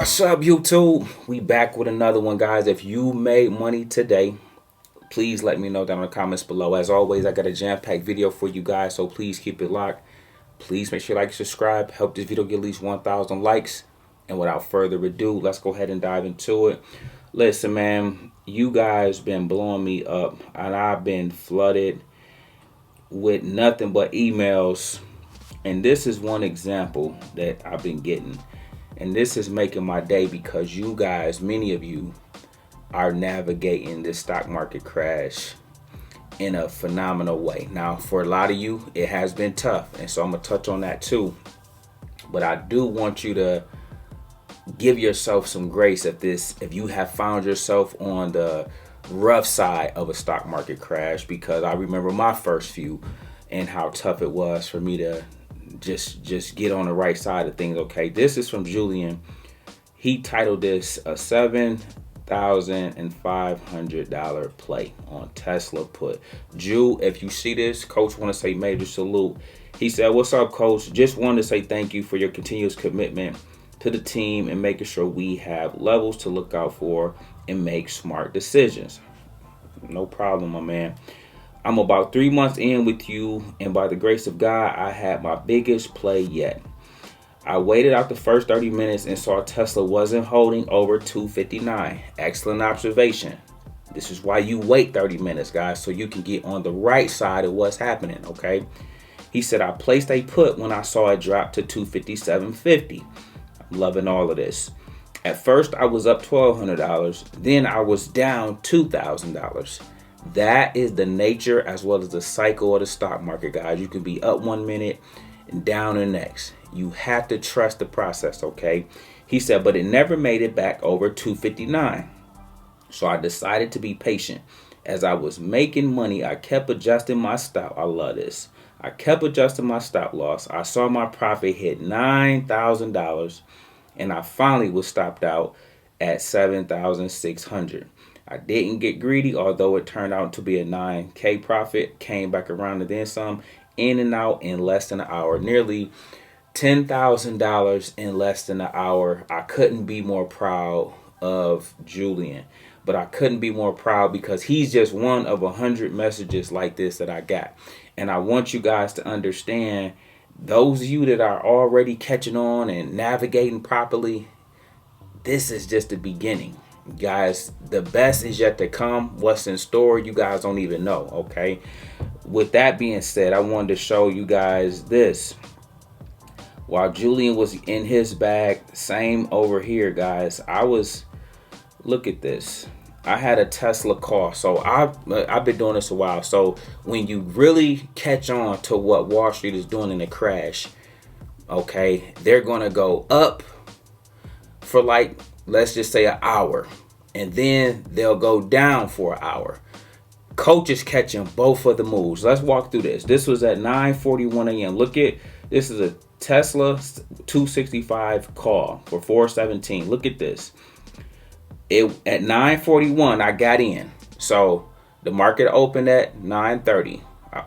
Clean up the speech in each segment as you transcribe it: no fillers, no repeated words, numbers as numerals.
What's up, YouTube? We back with another one, guys. If you made money today, please let me know down in the comments below. As always, I got a jam-packed video for you guys, so please keep it locked. Please make sure you like and subscribe. Help this video get at least 1,000 likes. And without further ado, let's go ahead and dive into it. Listen, man, you guys been blowing me up, and I've been flooded with nothing but emails. And this is one example that I've been getting. And this is making my day because you guys, many of you, are navigating this stock market crash in a phenomenal way. Now, for a lot of you, it has been tough. And so I'm going to touch on that too. But I do want you to give yourself some grace if you have found yourself on the rough side of a stock market crash, because I remember my first few and how tough it was for me to just get on the right side of things. Okay, this is from Julian. He titled this a $7,500 play on Tesla put. Ju, if you see this, coach want to say major salute. He said, "What's up, coach? Just wanted to say thank you for your continuous commitment to the team and making sure we have levels to look out for and make smart decisions." No problem, my man. I'm about 3 months in with you, and by the grace of God, I had my biggest play yet. I waited out the first 30 minutes and saw Tesla wasn't holding over 259. Excellent observation. This is why you wait 30 minutes, guys, so you can get on the right side of what's happening, okay? He said, I placed a put when I saw it drop to 257.50. I'm loving all of this. At first, I was up $1,200. Then I was down $2,000. That is the nature as well as the cycle of the stock market, guys. You can be up 1 minute and down the next. You have to trust the process, okay? He said, but it never made it back over 259. So I decided to be patient. As I was making money, I kept adjusting my stop. I love this. I kept adjusting my stop loss. I saw my profit hit $9,000, and I finally was stopped out at $7,600. I didn't get greedy, although it turned out to be a $9K profit. Came back around and then some, in and out in less than an hour. Nearly $10,000 in less than an hour. I couldn't be more proud of Julian. But I couldn't be more proud because he's just one of 100 messages like this that I got. And I want you guys to understand, those of you that are already catching on and navigating properly, this is just the beginning. Guys, the best is yet to come. What's in store, you guys don't even know, okay? With that being said, I wanted to show you guys this. While Julian was in his bag, same over here, guys. Look at this. I had a Tesla call. So I've been doing this a while. So when you really catch on to what Wall Street is doing in a crash, okay, they're going to go up for like, let's just say an hour, and then they'll go down for an hour. Coach is catching both of the moves. Let's walk through this. This was at 9:41 a.m. Look at this, is a Tesla 265 call for 417. Look at this. At 9:41 I got in. So the market opened at 9:30.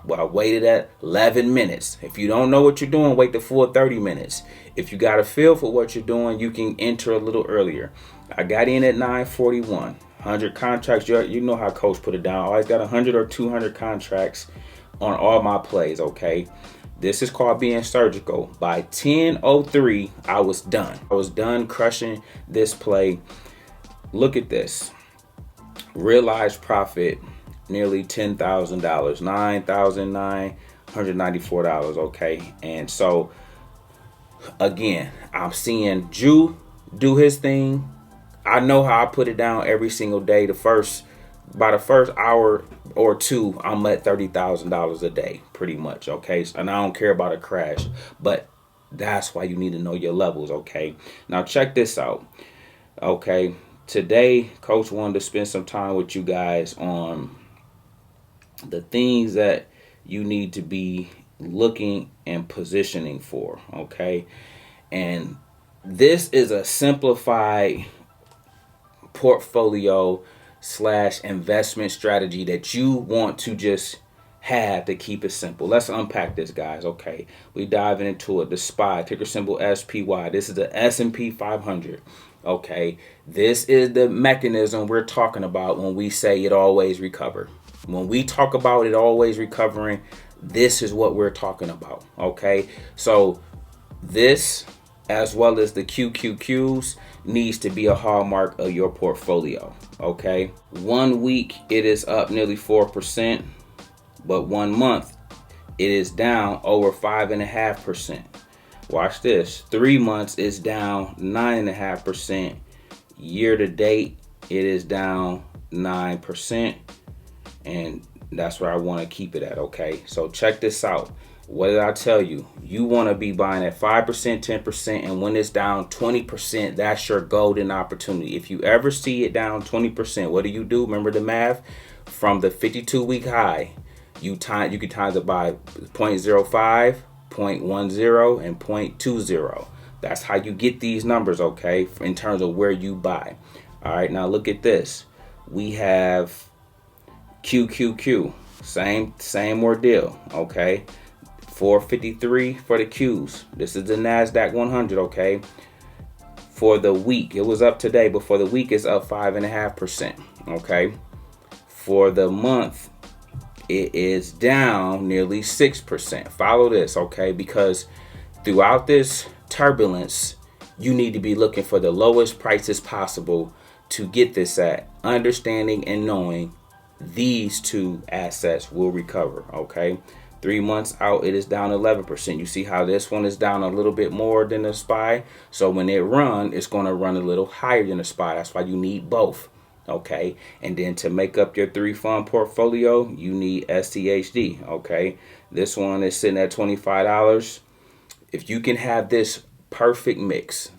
I waited at 11 minutes. If you don't know what you're doing, wait the full 30 minutes. If you got a feel for what you're doing, you can enter a little earlier. I got in at 9:41. 100 contracts. You know how coach put it down. I always got 100 or 200 contracts on all my plays, okay? This is called being surgical. By 10:03, I was done. I was done crushing this play. Look at this. Realized profit, nearly $10,000, $9,994, okay? And so, again, I'm seeing Ju do his thing. I know how I put it down every single day. By the first hour or two, I'm at $30,000 a day, pretty much, okay? And I don't care about a crash, but that's why you need to know your levels, okay? Now, check this out, okay? Today, Coach wanted to spend some time with you guys on the things that you need to be looking and positioning for, okay? And this is a simplified portfolio / investment strategy that you want to just have to keep it simple. Let's unpack this, guys. Okay, we diving into it. The SPY, ticker symbol SPY. This is the S&P 500. Okay, this is the mechanism we're talking about when we say it always recover. When we talk about it always recovering, this is what we're talking about. Okay, so this, as well as the QQQs, needs to be a hallmark of your portfolio. Okay, 1 week it is up nearly 4%, but 1 month it is down over 5.5%. Watch this. 3 months is down 9.5%. Year to date it is down 9%, and that's where I want to keep it at. Okay, so check this out. What did I tell you? You want to be buying at 5%, 10%, and when it's down 20%, that's your golden opportunity. If you ever see it down 20%, what do? Remember the math? From the 52-week high, you can times it by 0.05, 0.10, and 0.20. That's how you get these numbers, okay, in terms of where you buy. All right, now look at this. We have QQQ. Same ordeal, okay? 453 for the Qs. This is the NASDAQ 100, okay? For the week, it was up today, but for the week, it's up 5.5%, okay? For the month, it is down nearly 6%. Follow this, okay? Because throughout this turbulence, you need to be looking for the lowest prices possible to get this at, understanding and knowing these two assets will recover, okay? 3 months out, it is down 11%. You see how this one is down a little bit more than the SPY? So when it run, it's going to run a little higher than the SPY. That's why you need both, okay? And then to make up your 3-fund portfolio, you need SCHD, okay? This one is sitting at $25. If you can have this perfect mix,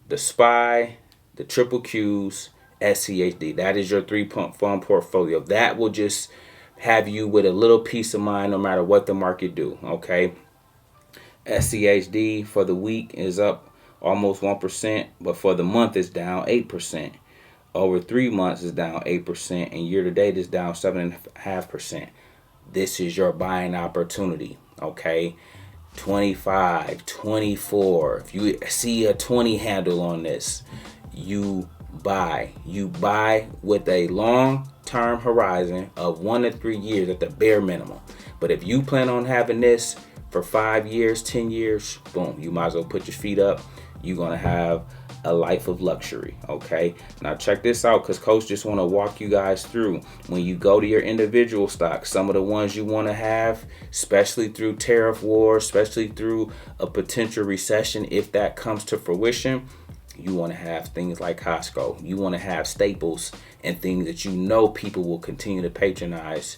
the SPY, the triple Qs, SCHD, that is your 3-fund portfolio. That will just have you with a little peace of mind no matter what the market do, okay? SCHD for the week is up almost 1%, but for the month is down 8%. Over 3 months is down 8%, and year to date is down 7.5%. This is your buying opportunity, okay? 25, 24. If you see a 20 handle on this, you buy. You buy with a long-term horizon of 1 to 3 years at the bare minimum. But if you plan on having this for 5 years, 10 years, boom, you might as well put your feet up. You're going to have a life of luxury, okay? Now check this out, because Coach just want to walk you guys through. When you go to your individual stocks, some of the ones you want to have, especially through tariff wars, especially through a potential recession, if that comes to fruition, you want to have things like Costco. You want to have staples and things that you know people will continue to patronize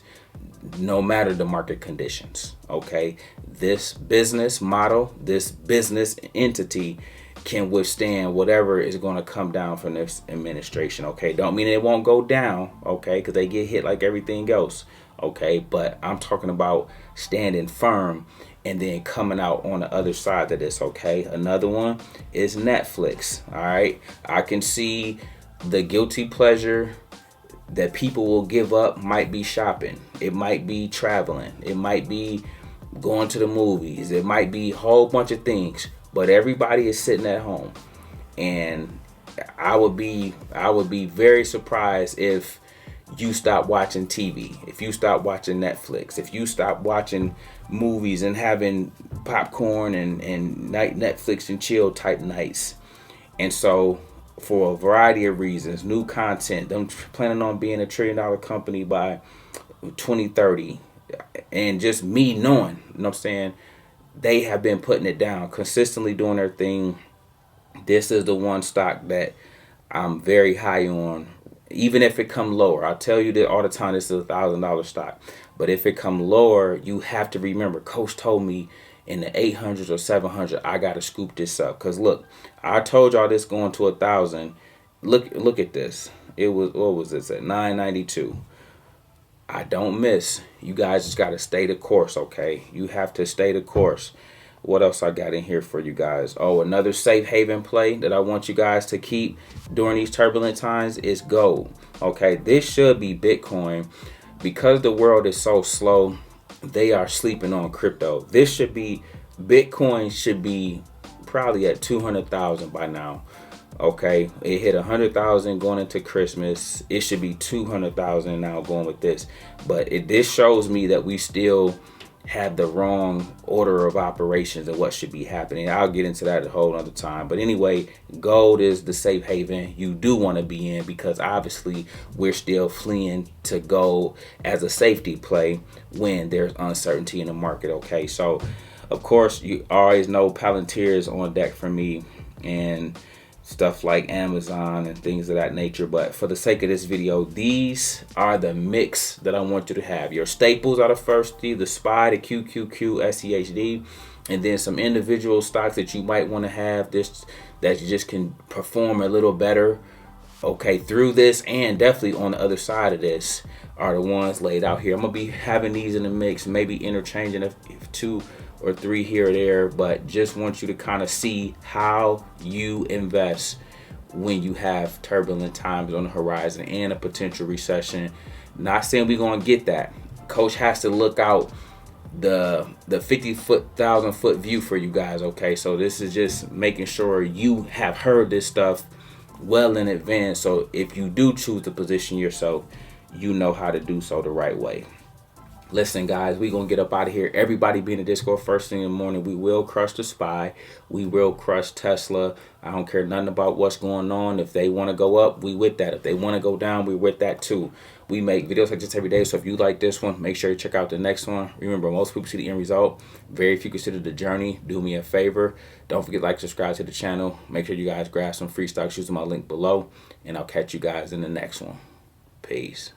no matter the market conditions, okay? This business model, this business entity can withstand whatever is going to come down from this administration, okay? Don't mean it won't go down, okay? Because they get hit like everything else, okay? But I'm talking about standing firm and then coming out on the other side of this, okay? Another one is Netflix, all right? I can see the guilty pleasure that people will give up might be shopping. It might be traveling. It might be going to the movies. It might be a whole bunch of things. But everybody is sitting at home. And I would be very surprised if you stop watching TV, if you stop watching Netflix, if you stop watching movies and having popcorn and night Netflix and chill type nights. And so for a variety of reasons, new content, them planning on being $1 trillion company by 2030, and just me knowing, you know what I'm saying, they have been putting it down, consistently doing their thing. This is the one stock that I'm very high on. Even if it come lower, I'll tell you that all the time, this is $1,000 stock. But if it come lower, you have to remember, Coach told me in the 800s or 700, I got to scoop this up. Because look, I told y'all this going to 1,000. Look at this. It was, what was this at 992. I don't miss. You guys just got to stay the course, okay? You have to stay the course. What else I got in here for you guys? Oh, another safe haven play that I want you guys to keep during these turbulent times is gold. Okay, this should be Bitcoin. because the world is so slow, they are sleeping on crypto. This should be, Bitcoin should be probably at 200,000 by now. Okay, it hit 100,000 going into Christmas. It should be 200,000 now going with this. But this shows me that we still have the wrong order of operations and what should be happening. I'll get into that a whole other time. But anyway, gold is the safe haven you do want to be in, because obviously we're still fleeing to gold as a safety play when there's uncertainty in the market. Okay, so of course you always know Palantir is on deck for me, and stuff like Amazon and things of that nature. But for the sake of this video, these are the mix that I want you to have. Your staples are the first three: the SPY, the QQQ, SEHD, and then some individual stocks that you might want to have this, that you just can perform a little better, okay, through this. And definitely on the other side of this are the ones laid out here. I'm gonna be having these in the mix, maybe interchanging if two or three here or there, but just want you to kind of see how you invest when you have turbulent times on the horizon and a potential recession. Not saying we're going to get that. Coach has to look out the 50,000 foot view for you guys. Okay, so this is just making sure you have heard this stuff well in advance, so if you do choose to position yourself, you know how to do so the right way. Listen, guys, we gonna get up out of here. Everybody be in the Discord first thing in the morning. We will crush the SPY. We will crush Tesla. I don't care nothing about what's going on. If they want to go up, we with that. If they want to go down, we with that too. We make videos like this every day. So if you like this one, make sure you check out the next one. Remember, most people see the end result. Very few consider the journey. Do me a favor. Don't forget to like, subscribe to the channel. Make sure you guys grab some free stocks using my link below. And I'll catch you guys in the next one. Peace.